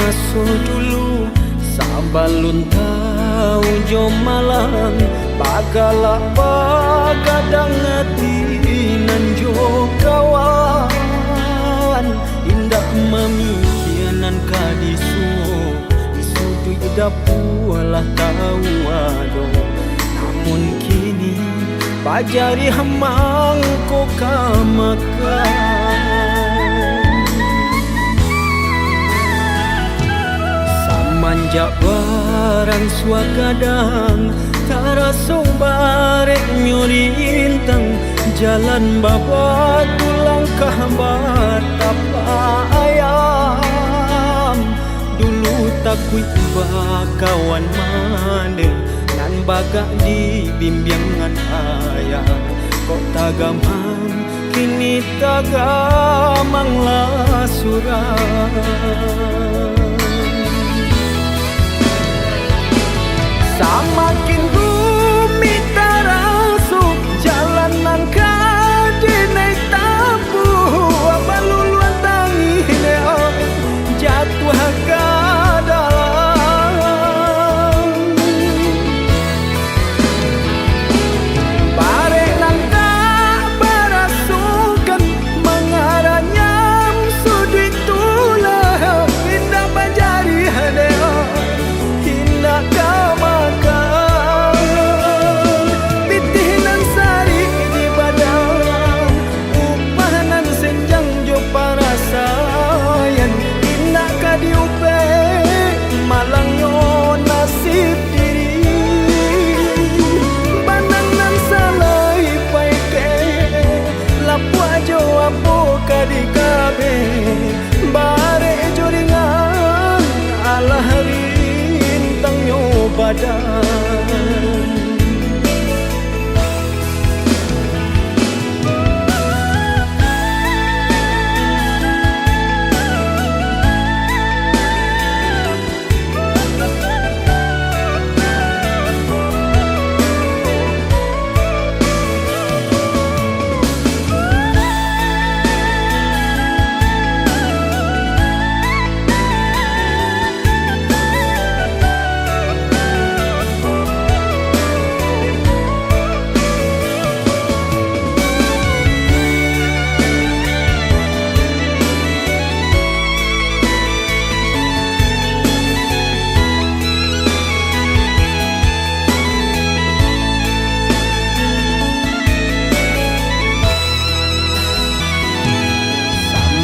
masa dulu sabalun tahu jom malang bagalah bagadang hati nan jo kawan indah mamikianan kadisu isudu dapulah tahu ado namun kini pajari hamang ko kamakan manjak barang suagadang taraso barek nyurintang jalan baba tulang kahbar tapa ayam dulu takui kawan mane nan bagak di bimbingan ayah kok tagamang kini tagamang lah surah samakin rumit terasuk jalanan kadinai tabu abaluluan tangi leo jatuh ke dalam barek nang tak berasukan mengaranya sudut tulah indah bajari leo indah kama di kabe bare joringan ala rintang nyo badan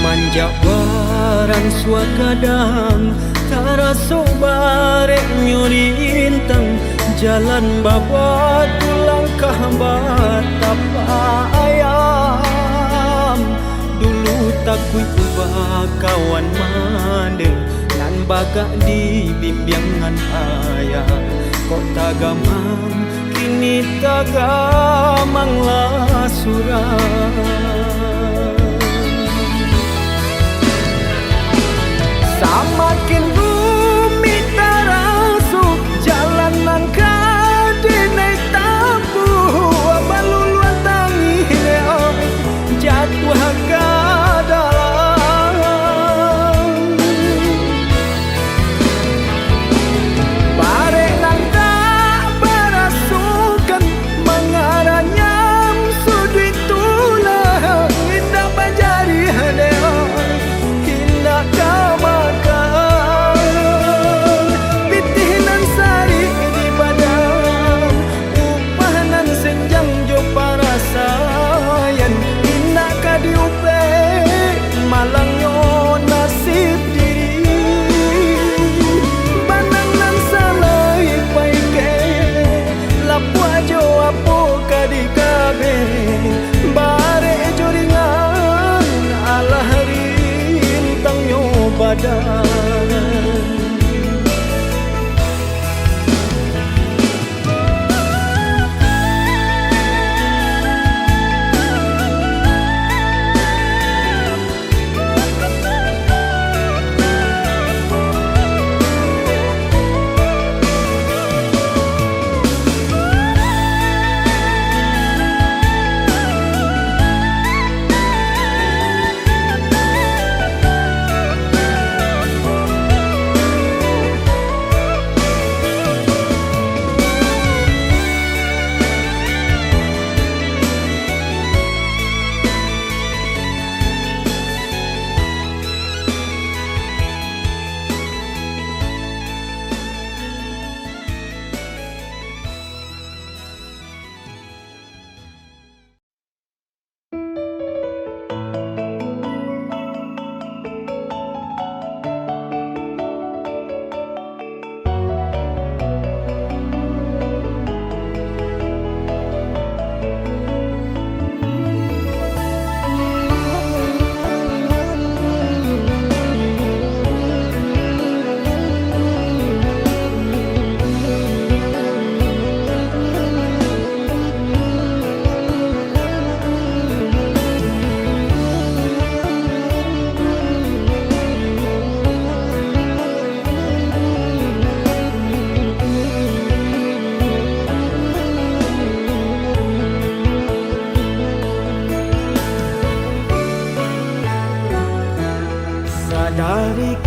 manjak barang suagadang taraso barek nyurintang jalan baba tulang kahbar tapa ayam dulu takui kawan mande nan bagak di bimbingan ayah kok tagamang kini tagamang lah surah samakin rumit terasuk jalanan kadinai tabu abaluluan tangi leo jatuh ke dalam barek nang tak berasukan mengaranya sudut tulang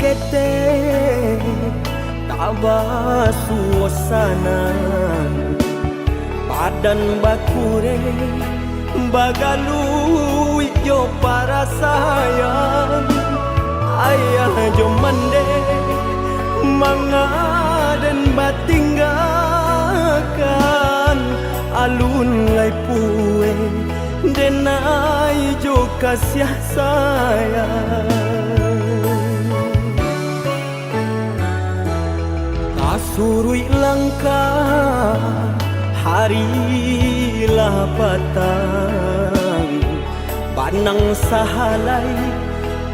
kete tabah suasana badan bakure bagalui jo para sayang ayah jo mande mangaden batinggakan alun lai pue denai jo kasih sayang surui langkah harilah patang panang sahalai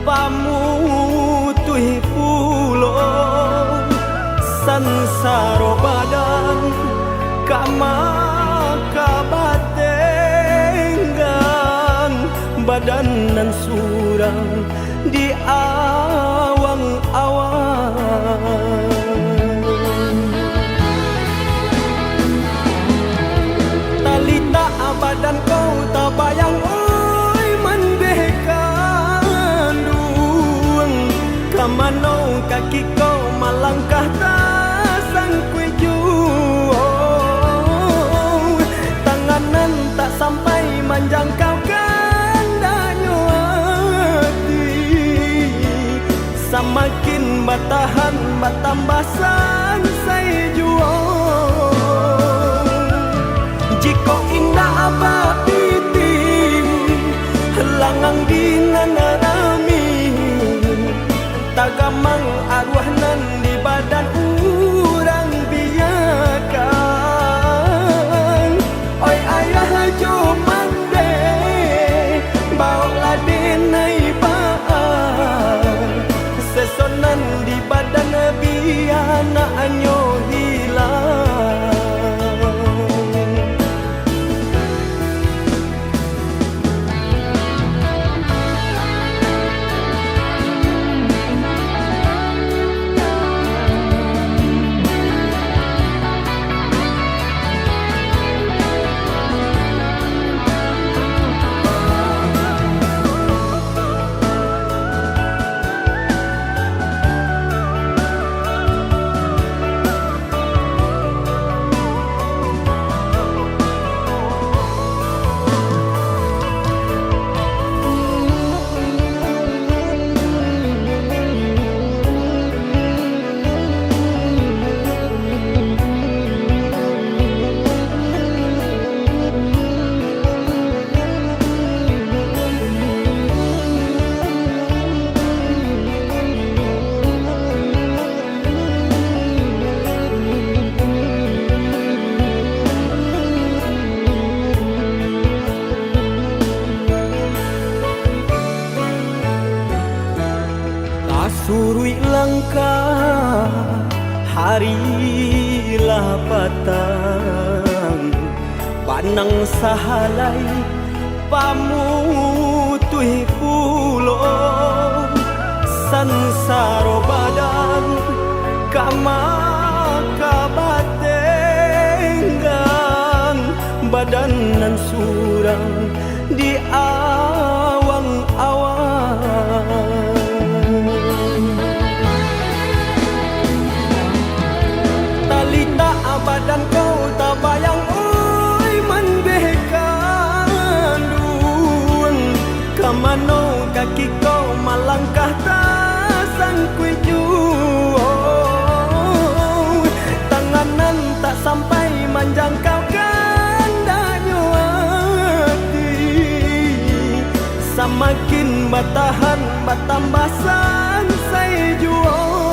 pamutui pulo sansaro badan kama kabatenggan badan nan surang di awang-awang badan kau tak bayang oi mendekan duang kamanau kaki kau malangkah tak sangkui juang tanganan tak sampai menjangkau gandanya hati semakin batahan batambah sansai juang jika indah apa piting langang dinan rami tagamang arwah nan di badan urang biakan oi ayah jo mande bawa denai baan sesonan di badan biana anyo hilang surui langkah harilah patang panang sahalai pamutui pulo sansaro badan kama kabatenggan badan nan surang di awang-awang badan kau tak bayang oi mendekan duang kamanau kaki kau malangkah tak sangkui juang tanganan tak sampai menjangkau gandanya hati semakin batahan batambah sansai juang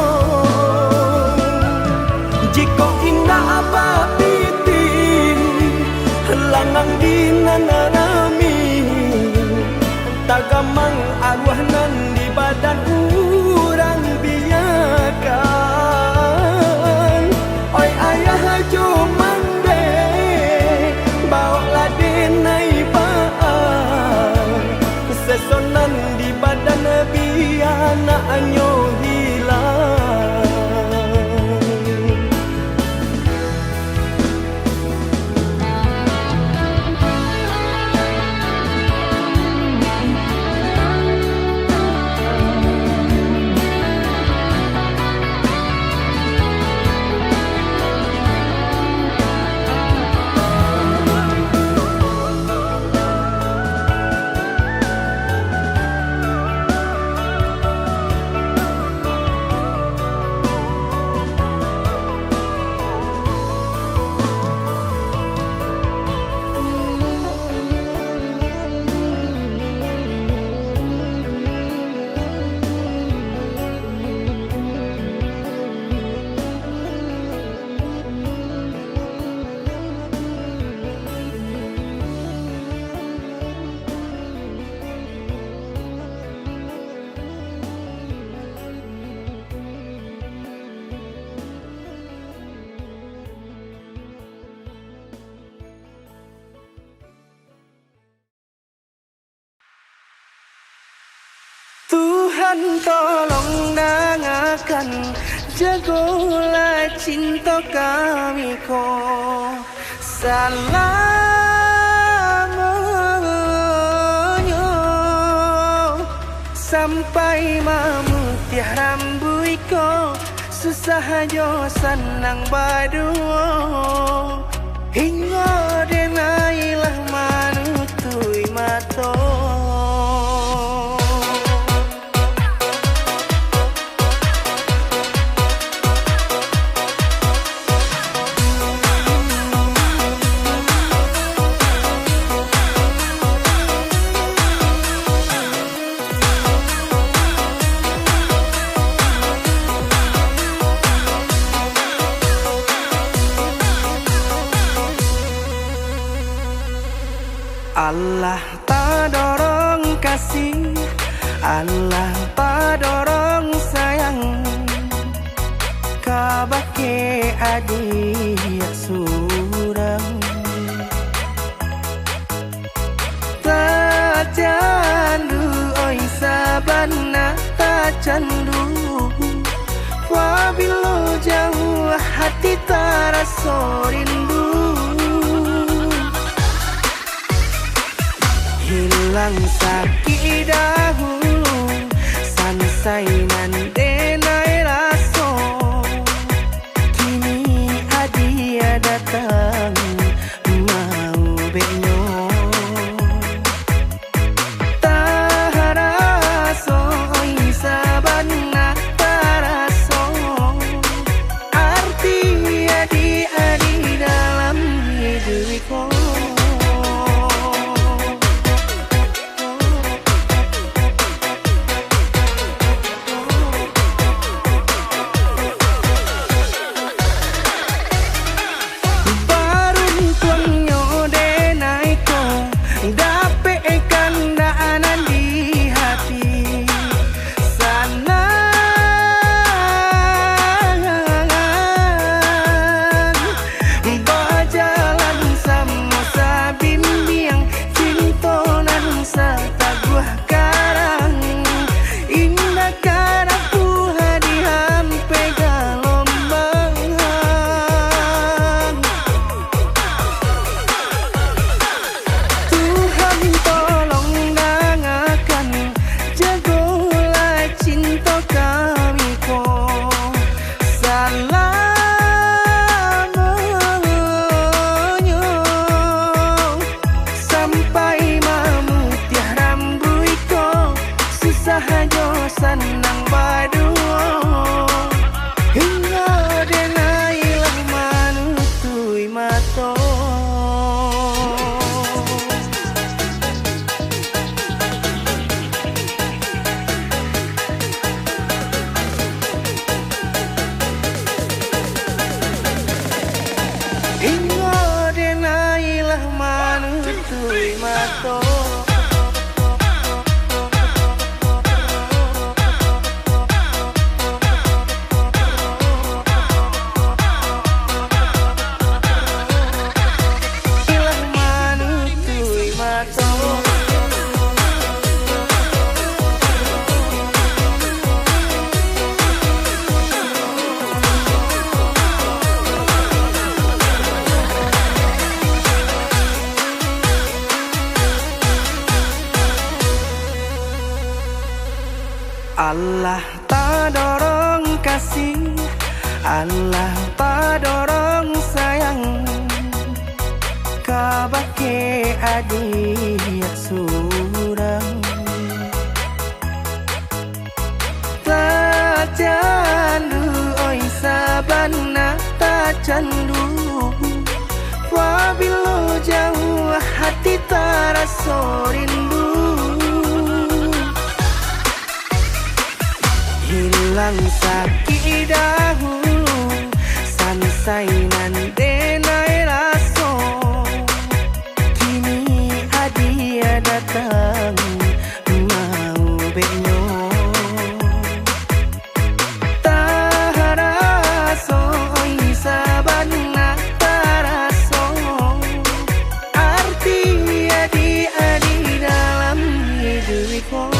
jika indah apa piting langang dinan rami tagamang arwah nan di badan urang biakan oi ayah jo mande bawa denai baan sesonan di badan biana anyo hilang Tuhan tolong dengarkan, jagalah cinta kami ko selamanya, sampai memutiah rambut ko, susah jo senang berdua, hingga denailah manutui mata. Allah tak dorong kasih, Allah tak dorong sayang, kabake adik surang. Tak candu oi sabana, tak candu, wabilo jauh hati tak rasa rindu. Hilang sakit dahulu, sansainan denai raso, kini adia datang mau benyo. Tak raso oi sabana, tak raso arti adi dalam hidupku. Senang berdua, hingga denailah manutui mata. Hingga denailah manutui mata. Allah tak dorong kasih, Allah tak dorong sayang, kabake adik surang. Tak candu oi sabana, tak candu, wabilo jauh hati tak rasa rindu. Hilang sakit dahulu, sansainan denai raso, kini adia datang mau benyo. Tak raso oi sabana, tak raso arti adi dalam hidupku.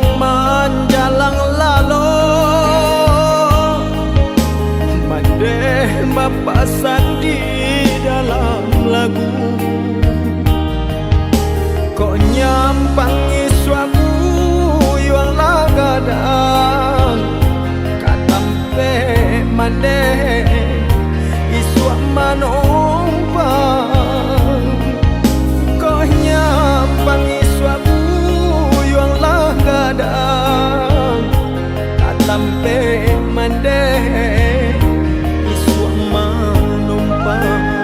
dendang manjalang lalo mandeh mapasan di dalam lagu kok nyampang iswamu yang lagadang katampe mandeh iswa manompang kok nyampang iswamu yang lagadang katampe mandeh iswa manompang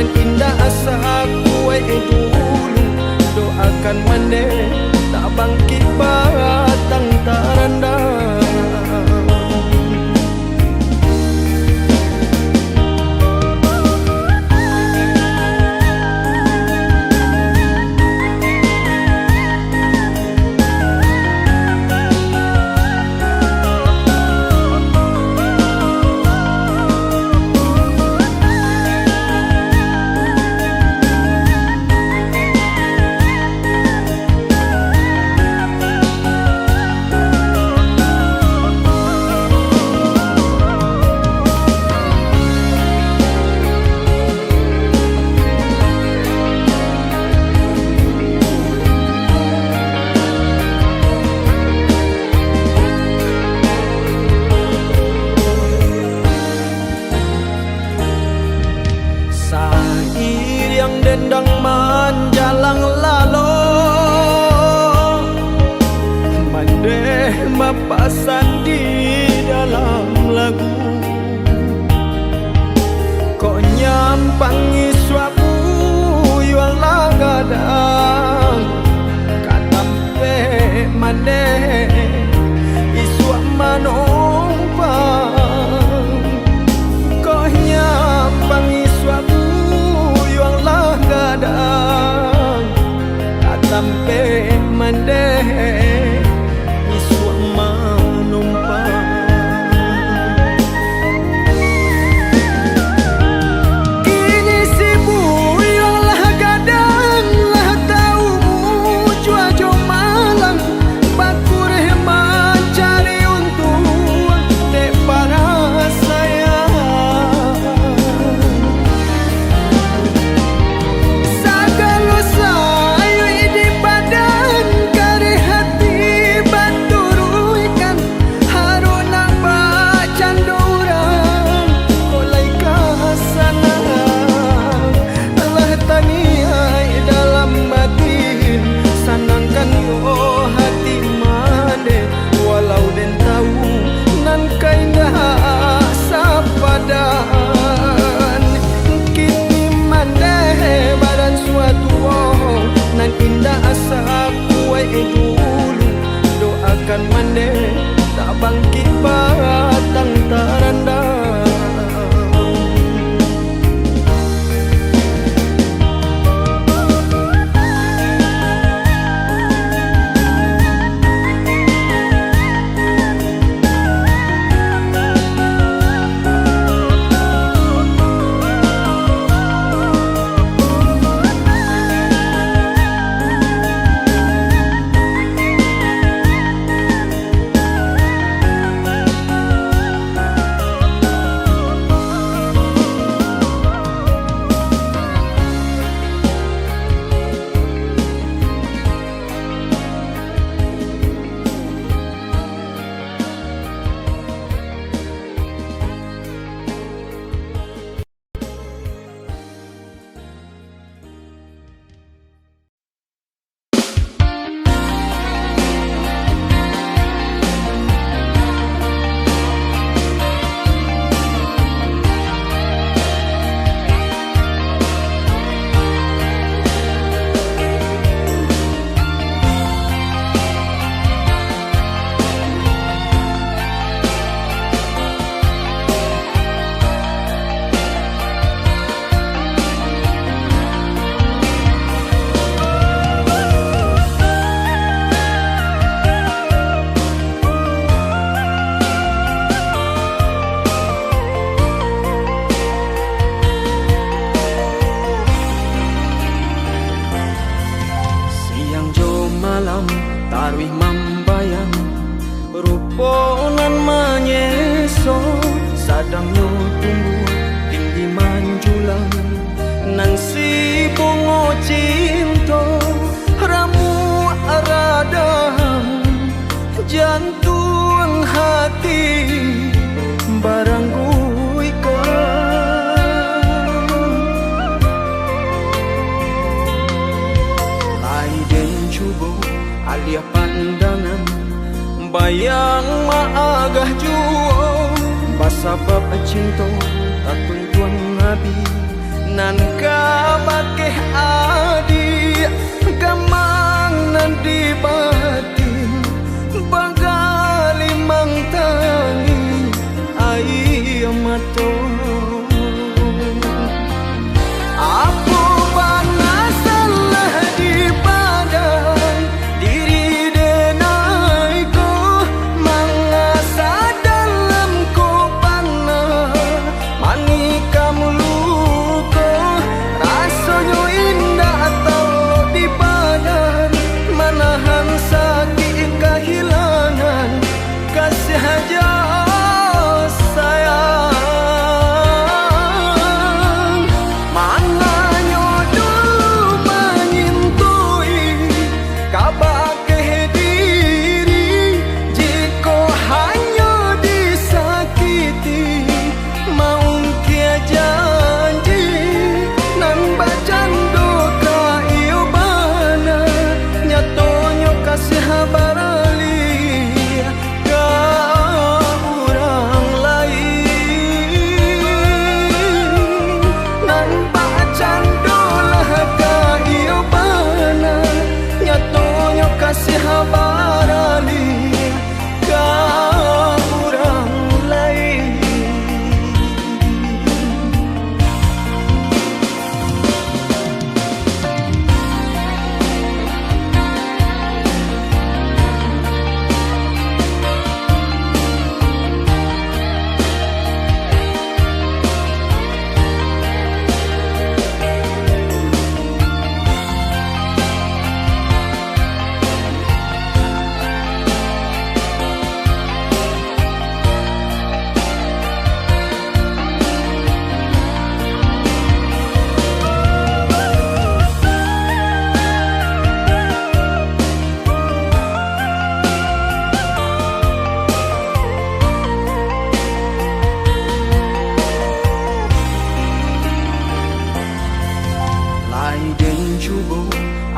indah asa kue dulu doakan mandeh tak bangkit batang tarandang dendang manjalang lalo mandeh mapasan di dalam lagu kok nyampang iswamu yang lagadang katampe mandeh iswa manompang kok nyampang iswamu kadang katampe mandeh iswa manompang kini sibu yang lah gadang lah taumu cuaca malam baku bayang maagah juo basabab cinta tatun tuan nabi nan kabakeh adi gamang nan di batin bagali mang tangi ai mato aku bana salah di badan diri denai ko mangasa dalam ko pana mani kamu luko rasanya indah atau di badan manahan sakit kehilangan kasih aja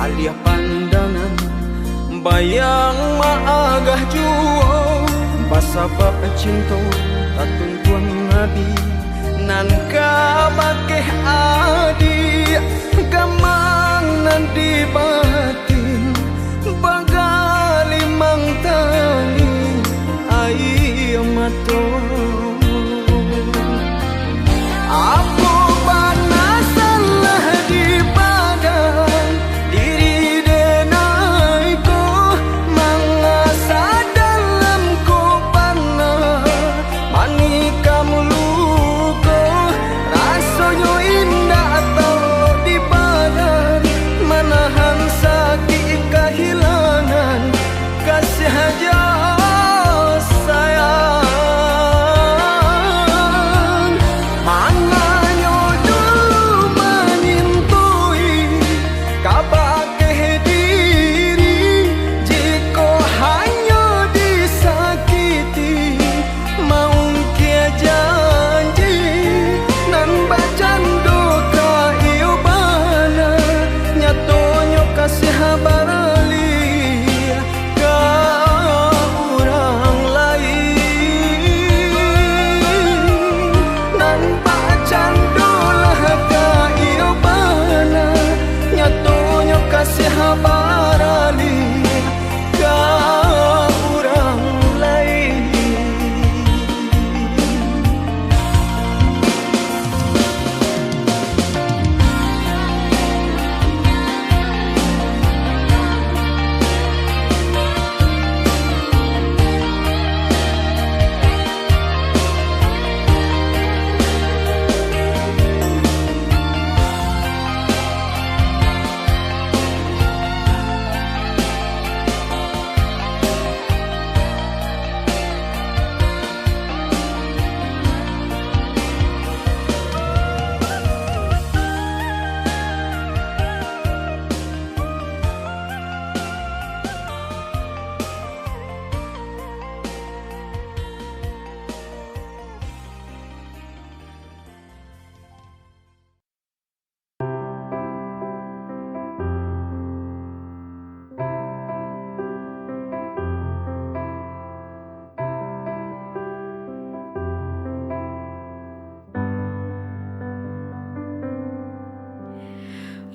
alia pandangan bayang maagah juo basabab cinta tatun tuan nabi nan kabakeh adi gamang nan di batin bagali mang tangi ai mato aku bana salah di badan diri denai ko mangasa dalam ko pana mani kamu luko rasanya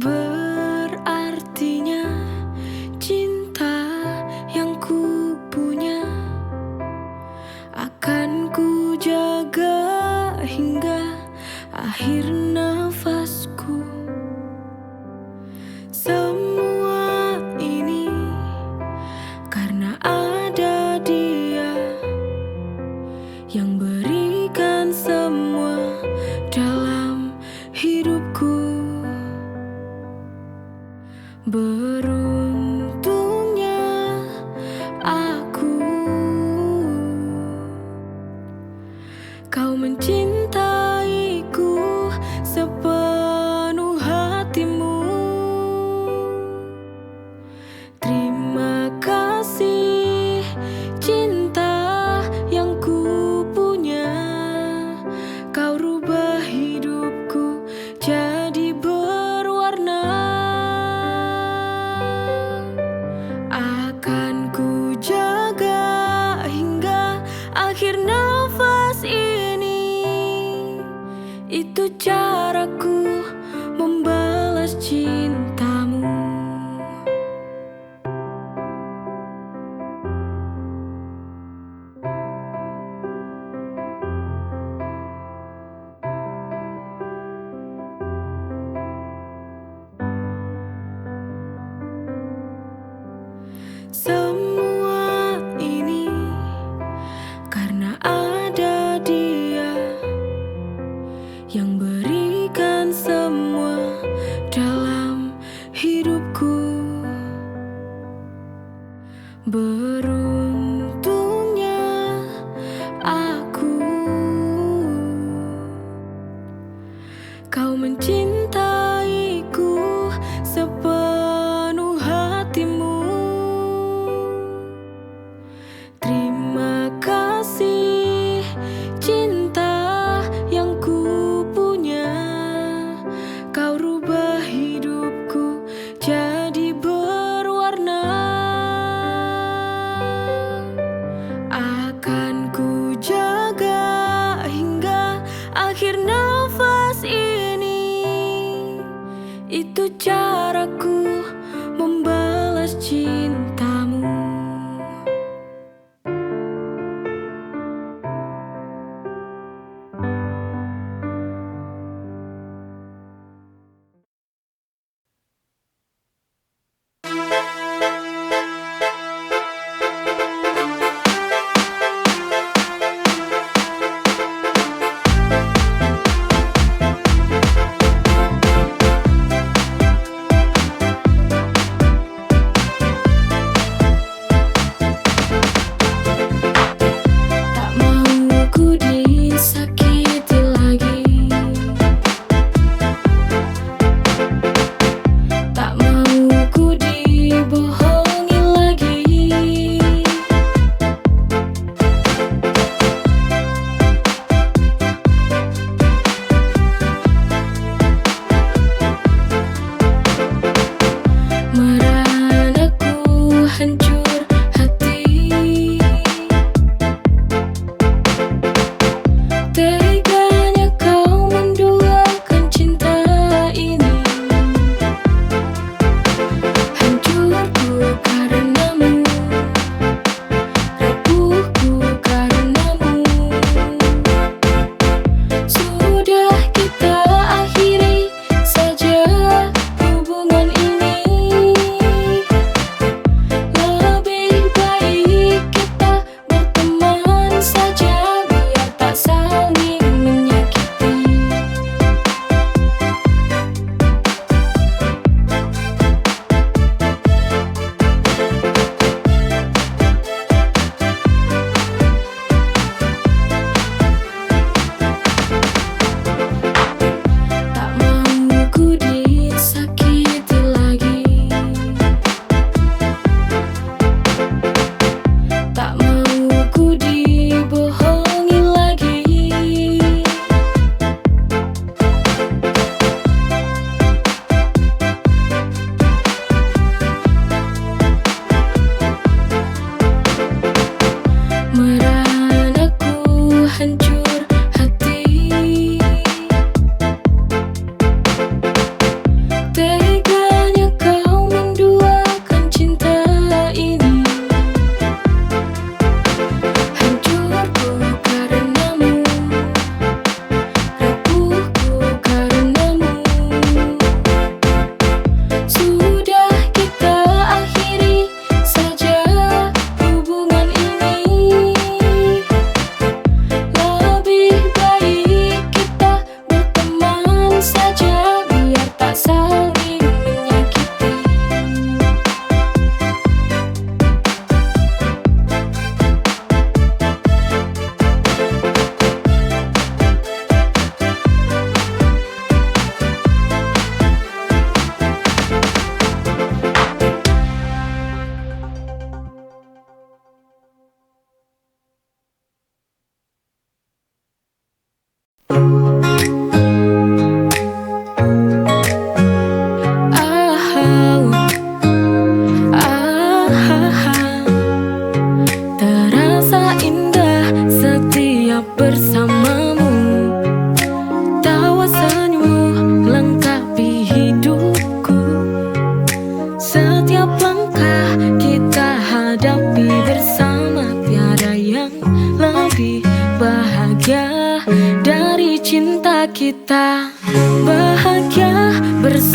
Berartinya cinta yang ku punya akan ku jaga hingga akhir nafasku. Semua ini karena ada dia yang berikan semua dalam hidupku. Beruntungnya aku, kau mencintaiku sepenuh hatimu. Terima kasih cinta yang ku punya, kau rubah hidupku jadi berwarna. Akan ku jaga hingga akhir nafas ini. Itu caraku membalas cintamu. Semua ini karena ada dia yang berikan semua dalam hidupku. Beruntungnya aku, kau mencintaiku sepenuh hatimu. Terima kasih cinta yang ku punya, kau rubah hidupku jadi berwarna. Akan ku jaga hingga akhir nafas ini. Itu caraku membalas cintamu.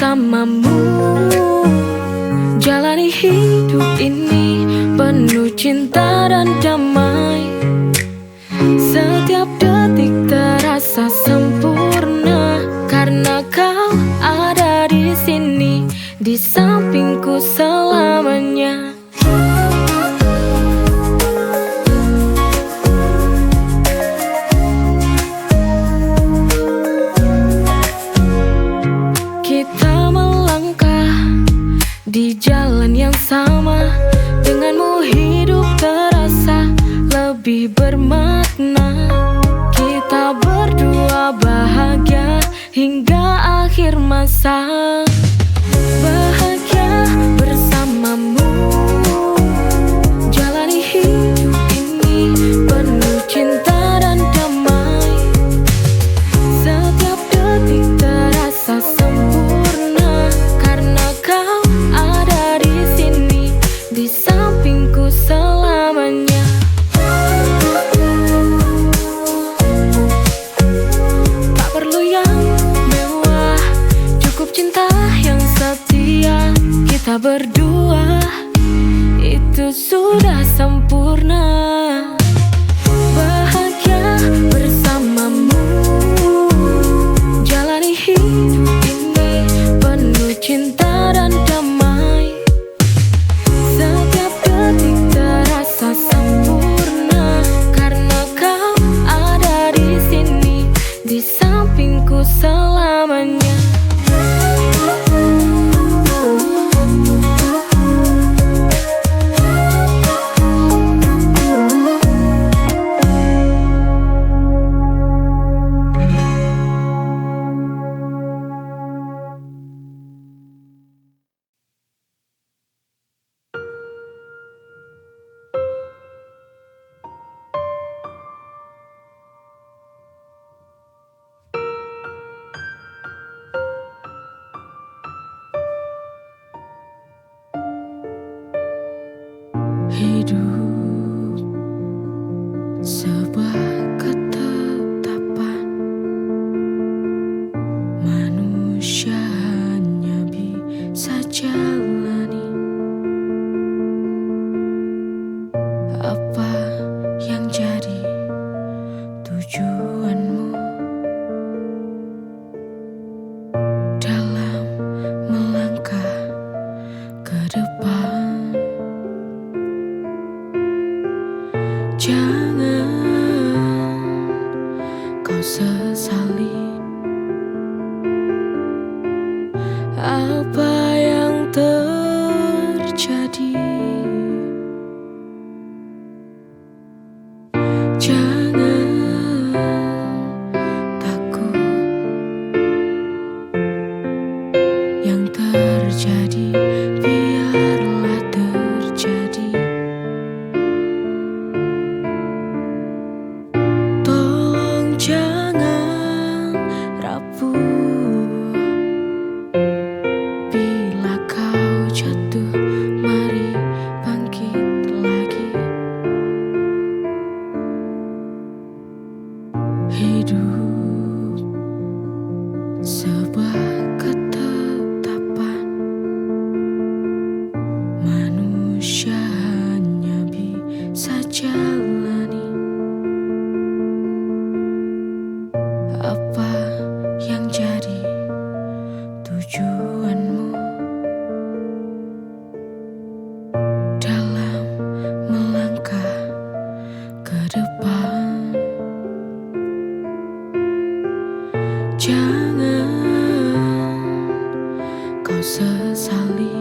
bersamamu, jalani hidup ini penuh cinta dan damai. Setiap detik terasa sempurna karena kau ada di sini, di sampingku selamanya. Kita melangkah di jalan yang sama, denganmu hidup terasa lebih bermakna. Kita berdua bahagia hingga akhir masa. Bahagia bersamamu, jalani hidup ini penuh cinta dan damai. Setiap detik terasa sempurna karena kau ada di sini, di sampingku selamanya. Tak perlu yang mewah, cukup cinta yang setia. Kita berdua itu sudah sempurna. Bahagia bersamamu, jalani hidup ini penuh cinta dan damai. Setiap detik terasa sempurna karena kau ada di sini, di sampingku selamanya. Hidup sebuah ketetapan, manusia hanya bisa jalani apa yang jadi tujuanmu dalam melangkah ke depan. Jangan kau sesali apa yang terjadi. Jangan takut yang terjadi, biarlah terjadi. Jangan rapuh bila kau jatuh, mari bangkit lagi. Hidup sebuah ketetapan, manusia hanya bisa jalani apa yang jadi tujuanmu dalam melangkah ke depan. Jangan kau sesali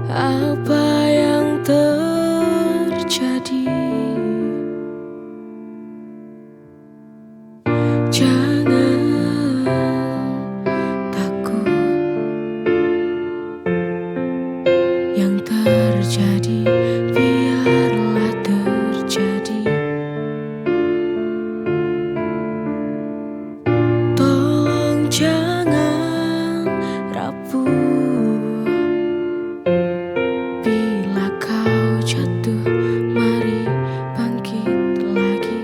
apa yang terjadi. Jangan takut yang terjadi, biarlah terjadi. Tolong jangan rapuh bila kau jatuh, mari bangkit lagi.